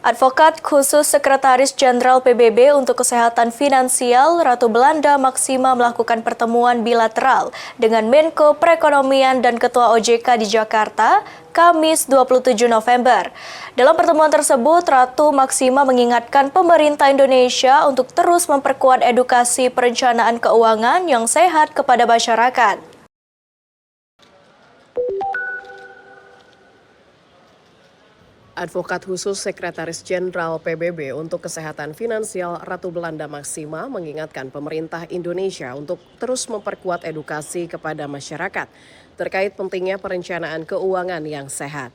Advokat khusus Sekretaris Jenderal PBB untuk Kesehatan Finansial Ratu Belanda Maksima melakukan pertemuan bilateral dengan Menko Perekonomian dan Ketua OJK di Jakarta, Kamis 27 November. Dalam pertemuan tersebut, Ratu Maksima mengingatkan pemerintah Indonesia untuk terus memperkuat edukasi perencanaan keuangan yang sehat kepada masyarakat. Advokat khusus Sekretaris Jenderal PBB untuk Kesehatan Finansial Ratu Belanda Maksima mengingatkan pemerintah Indonesia untuk terus memperkuat edukasi kepada masyarakat terkait pentingnya perencanaan keuangan yang sehat.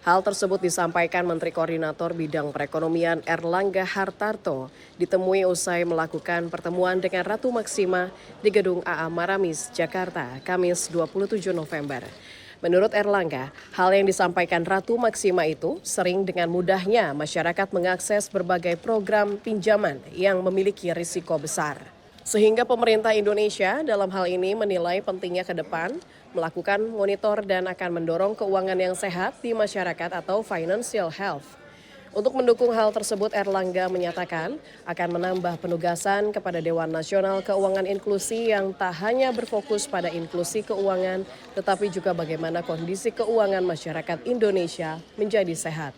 Hal tersebut disampaikan Menteri Koordinator Bidang Perekonomian Erlangga Hartarto ditemui usai melakukan pertemuan dengan Ratu Maksima di Gedung AA Maramis, Jakarta, Kamis 27 November. Menurut Erlangga, hal yang disampaikan Ratu Maksima itu sering dengan mudahnya masyarakat mengakses berbagai program pinjaman yang memiliki risiko besar. Sehingga pemerintah Indonesia dalam hal ini menilai pentingnya ke depan melakukan monitor dan akan mendorong keuangan yang sehat di masyarakat atau financial health. Untuk mendukung hal tersebut, Erlangga menyatakan akan menambah penugasan kepada Dewan Nasional Keuangan Inklusi yang tak hanya berfokus pada inklusi keuangan, tetapi juga bagaimana kondisi keuangan masyarakat Indonesia menjadi sehat.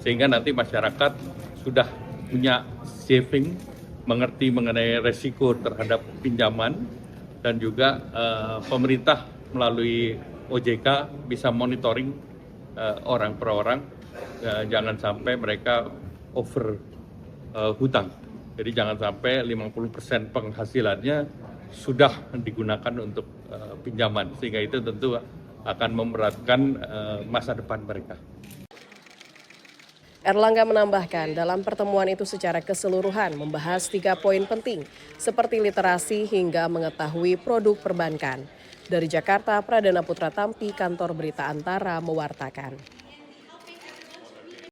Sehingga nanti masyarakat sudah punya saving, mengerti mengenai resiko terhadap pinjaman, dan juga pemerintah melalui OJK bisa monitoring orang per orang. Jangan sampai mereka over hutang. Jadi jangan sampai 50% penghasilannya sudah digunakan untuk pinjaman. Sehingga itu tentu akan memberatkan masa depan mereka. Erlangga menambahkan dalam pertemuan itu secara keseluruhan membahas 3 poin penting seperti literasi hingga mengetahui produk perbankan. Dari Jakarta, Pradana Putra Tampi, Kantor Berita Antara mewartakan.